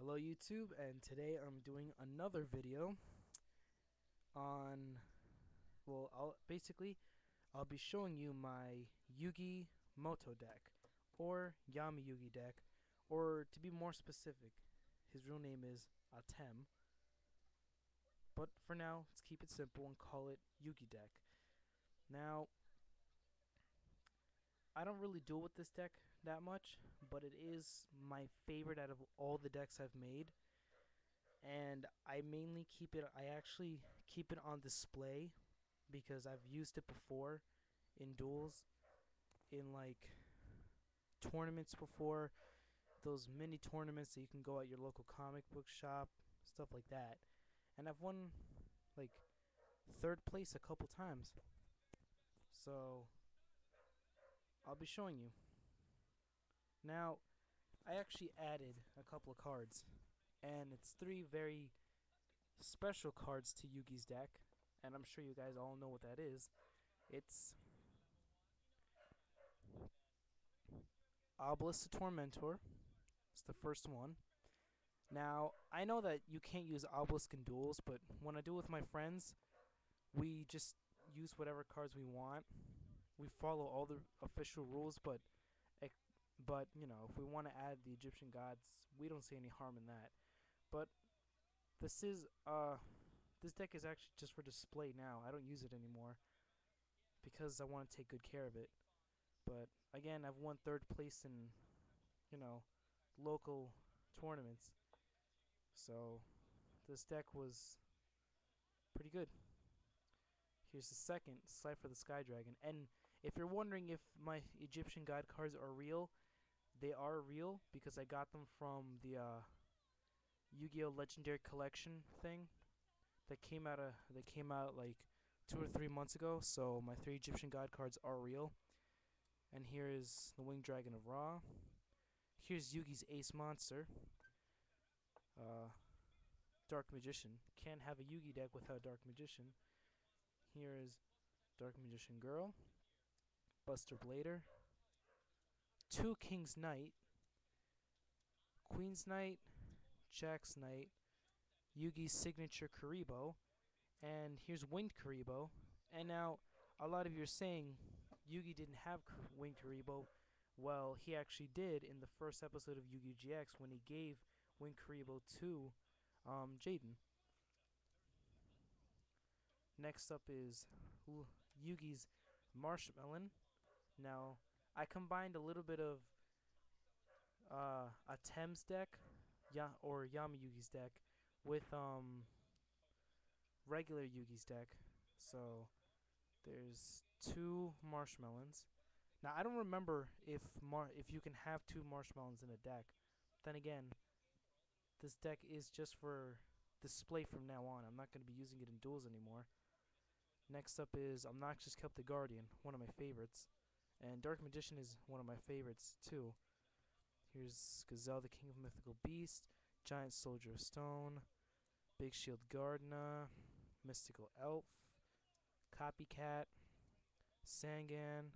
Hello YouTube, and today I'm doing another video on, I'll be showing you my Yugi Moto deck, or Yami Yugi deck, or to be more specific, his real name is Atem, but for now, let's keep it simple and call it Yugi deck. Now, I don't really duel with this deck that much, but it is my favorite out of all the decks I've made. And I actually keep it on display because I've used it before in duels, in like tournaments before, those mini tournaments that you can go at your local comic book shop, stuff like that. And I've won like third place a couple times. So I'll be showing you. Now, I actually added a couple of cards, and it's three very special cards to Yugi's deck, and I'm sure you guys all know what that is. It's Obelisk the Tormentor. It's the first one. Now, I know that you can't use Obelisk in duels, but when I duel with my friends, we just use whatever cards we want. We follow all the official rules, but you know, if we want to add the Egyptian gods, we don't see any harm in that. But this is this deck is actually just for display now. I don't use it anymore because I want to take good care of it. But again, I've won third place in, you know, local tournaments. So this deck was pretty good. Here's the second, Cypher the Sky Dragon. And if you're wondering if my Egyptian God cards are real, they are real because I got them from the Yu-Gi-Oh! Legendary Collection thing that came out like 2 or 3 months ago. So my three Egyptian God cards are real. And here is the Winged Dragon of Ra. Here's Yugi's Ace Monster. Dark Magician. Can't have a Yugi deck without Dark Magician. Here is Dark Magician Girl. Buster Blader. 2 King's Knight. Queen's Knight. Jack's Knight. Yugi's signature Kuribo. And here's Winged Kuribo. And now, a lot of you are saying Yugi didn't have Winged Kuribo. Well, he actually did in the first episode of Yu-Gi-Oh! GX when he gave Winged Kuribo to Jaden. Next up is Yugi's Marshmallow. Now, I combined a little bit of Atem's deck, or Yami Yugi's deck, with regular Yugi's deck. So there's 2 marshmallows. Now I don't remember if you can have 2 marshmallows in a deck. Then again, this deck is just for display from now on. I'm not going to be using it in duels anymore. Next up is Obnoxious Kelp the Guardian, one of my favorites. And Dark Magician is one of my favorites too. Here's Gazelle, the King of Mythical Beasts, Giant Soldier of Stone, Big Shield Gardener, Mystical Elf, Copycat, Sangan,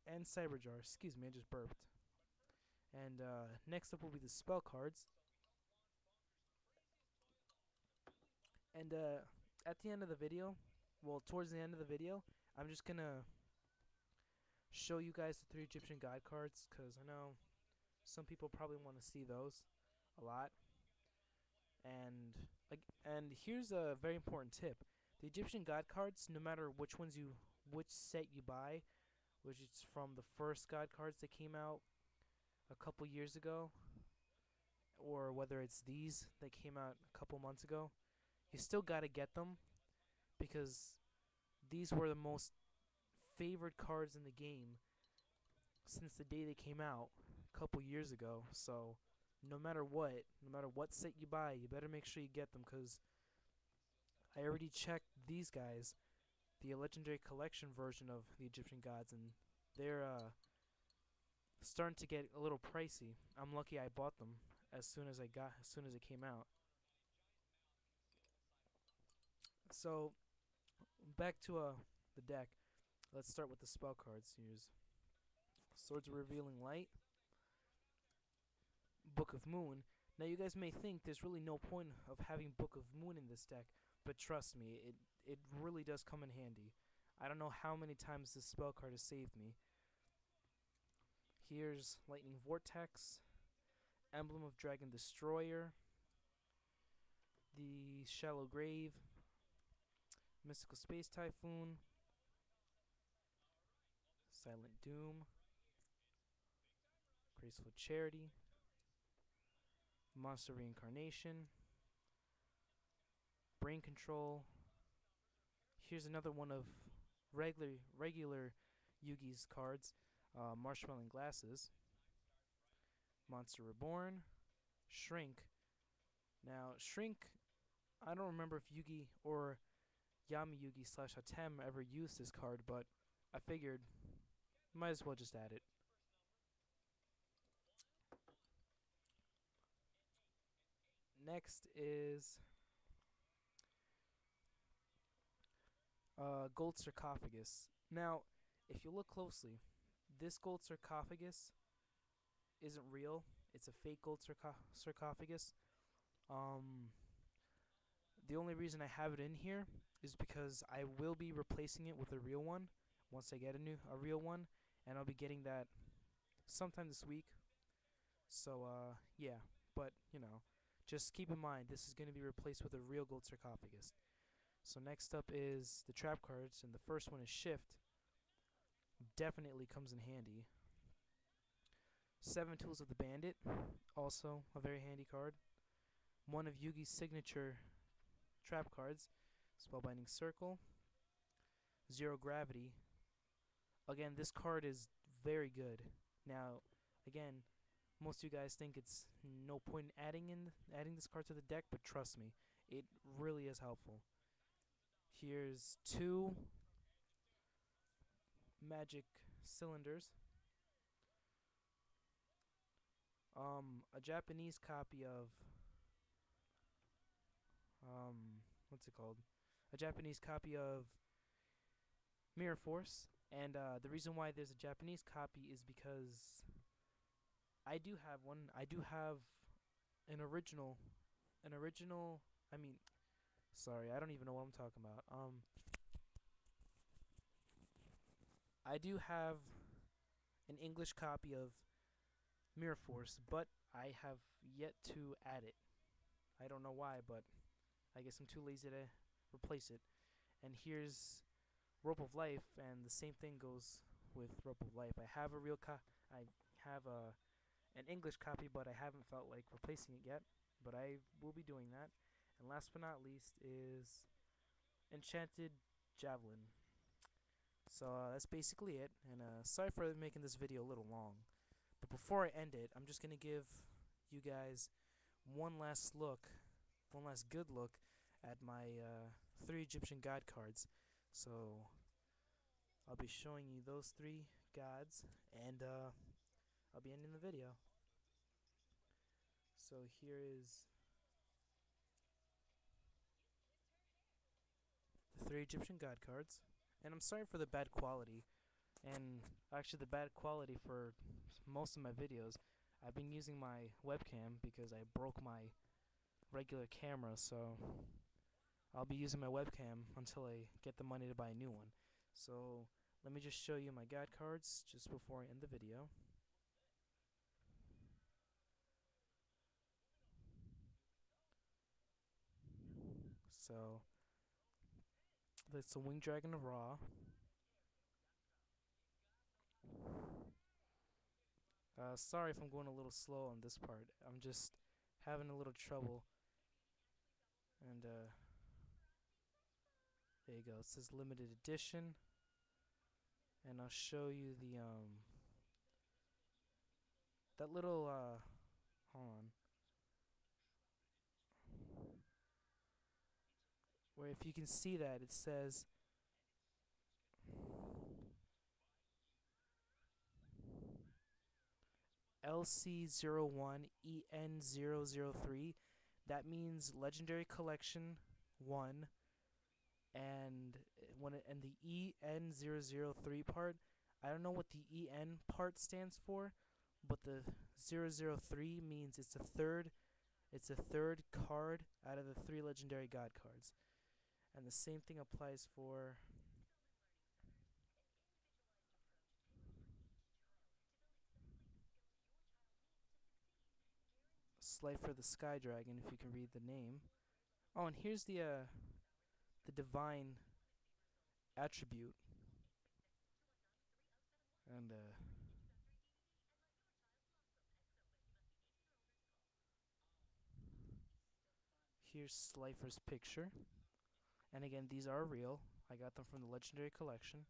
and Cyberjar. Excuse me, I just burped. And next up will be the spell cards. And at the end of the video, well, towards the end of the video, I'm just gonna show you guys the 3 Egyptian God cards, because I know some people probably want to see those a lot. And here's a very important tip: the Egyptian God cards, no matter which set you buy, which is from the first God cards that came out a couple years ago, or whether it's these that came out a couple months ago, you still gotta get them because these were the most favored cards in the game since the day they came out a couple years ago. So no matter what set you buy, you better make sure you get them, because I already checked these guys, the Legendary Collection version of the Egyptian Gods, and they're starting to get a little pricey. I'm lucky I bought them as soon as it came out. So back to the deck. Let's start with the spell cards. Here's Swords of Revealing Light, Book of Moon. Now you guys may think there's really no point of having Book of Moon in this deck, but trust me, it really does come in handy. I don't know how many times this spell card has saved me. Here's Lightning Vortex, Emblem of Dragon Destroyer, the Shallow Grave, Mystical Space Typhoon, Silent Doom, Graceful Charity, Monster Reincarnation, Brain Control. Here's another one of regular Yugi's cards, Marshmallow Glasses, Monster Reborn, Shrink. Now, Shrink, I don't remember if Yugi or Yami Yugi slash Atem ever used this card, but I figured might as well just add it. Next is Gold Sarcophagus. Now, if you look closely, this gold sarcophagus isn't real. It's a fake gold sarcophagus. Um, the only reason I have it in here is because I will be replacing it with a real one once I get a real one, and I'll be getting that sometime this week. So yeah, but just keep in mind this is going to be replaced with a real gold sarcophagus. So next up is the trap cards, and the first one is Shift. Definitely comes in handy. Seven Tools of the Bandit, also a very handy card. One of Yugi's signature trap cards, Spellbinding Circle. Zero Gravity. Again, this card is very good. Now, again, most of you guys think it's no point in adding this card to the deck, but trust me, it really is helpful. Here's two magic cylinders. A Japanese copy of what's it called? A Japanese copy of Mirror Force, and the reason why there's a Japanese copy is because I do have one. I do have an original. I mean, sorry, I don't even know what I'm talking about. I do have an English copy of Mirror Force, but I have yet to add it. I don't know why, but I guess I'm too lazy to replace it. And here's Rope of Life, and the same thing goes with Rope of Life. I have I have an English copy, but I haven't felt like replacing it yet. But I will be doing that. And last but not least is Enchanted Javelin. So that's basically it. And sorry for making this video a little long. But before I end it, I'm just gonna give you guys one last good look at my 3 Egyptian god cards. So I'll be showing you those 3 gods, and I'll be ending the video. So here is the 3 Egyptian god cards, and I'm sorry for the bad quality, and actually the bad quality for most of my videos. I've been using my webcam because I broke my regular camera, so I'll be using my webcam until I get the money to buy a new one. So let me just show you my god cards just before I end the video. So that's the Winged Dragon of Ra. Sorry if I'm going a little slow on this part. I'm just having a little trouble. And there you go. It says limited edition. And I'll show you the that little hold on. Where if you can see that, it says LC01EN003. That means Legendary Collection 1. And and the EN003 part, I don't know what the EN part stands for, but the 003 means it's the third It's the third card out of the 3 legendary god cards. And the same thing applies for Slifer the Sky Dragon, if you can read the name. Oh, and here's the divine attribute. And here's Slifer's picture. And again, these are real. I got them from the Legendary Collection.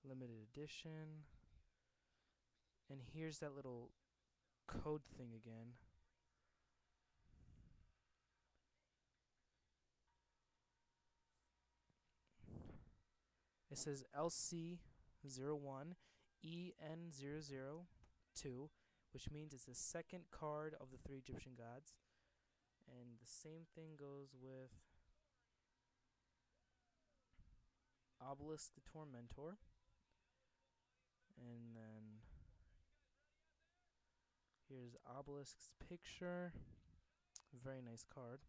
Limited edition. And here's that little code thing again. It says LC01 EN002, which means it's the second card of the 3 Egyptian gods. And the same thing goes with Obelisk the Tormentor. And then here's Obelisk's picture. Very nice card.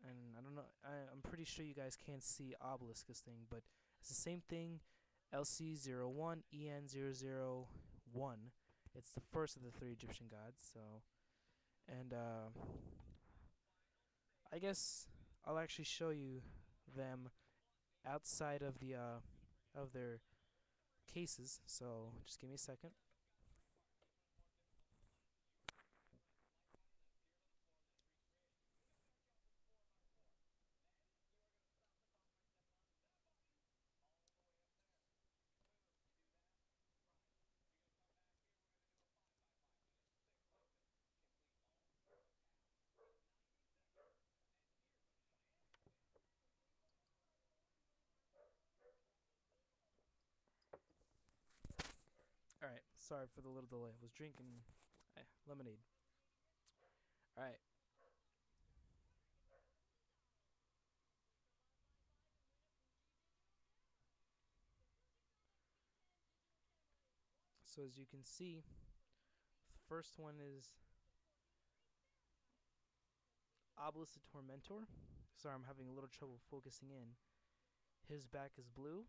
And I don't know, I'm pretty sure you guys can't see Obelisk's thing, but it's the same thing, LC01 EN001. It's the first of the 3 Egyptian gods, so. And I guess I'll actually show you them outside of the of their cases. So just give me a second. All right, sorry for the little delay. I was drinking lemonade. All right. So as you can see, the first one is Obelisk the Tormentor. Sorry, I'm having a little trouble focusing in. His back is blue.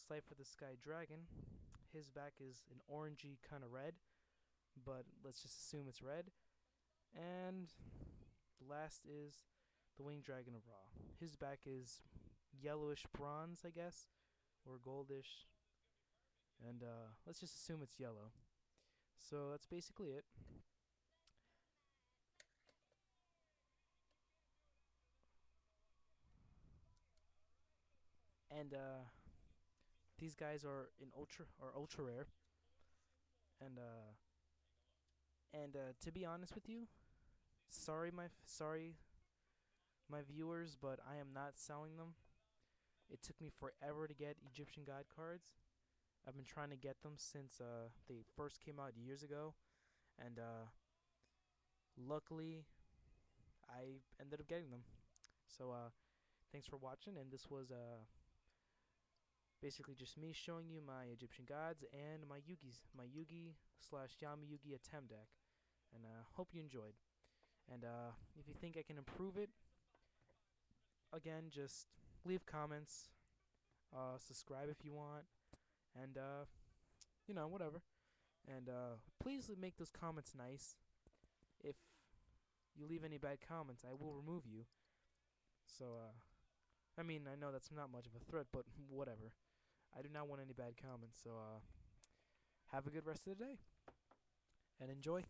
Slifer the Sky Dragon. His back is an orangey kind of red, but let's just assume it's red. And last is the Winged Dragon of Ra. His back is yellowish bronze, I guess, or goldish. And let's just assume it's yellow. So that's basically it. And these guys are in ultra rare. And to be honest with you, sorry my viewers, but I am not selling them. It took me forever to get Egyptian God cards. I've been trying to get them since they first came out years ago, and luckily I ended up getting them. So thanks for watching, and this was basically just me showing you my Egyptian gods and my Yugi slash Yami Yugi atem deck, and hope you enjoyed. And if you think I can improve it, again, just leave comments, subscribe if you want, and whatever. And please make those comments nice. If you leave any bad comments, I will remove you. So I mean, I know that's not much of a threat, but whatever. I do not want any bad comments. So have a good rest of the day and enjoy.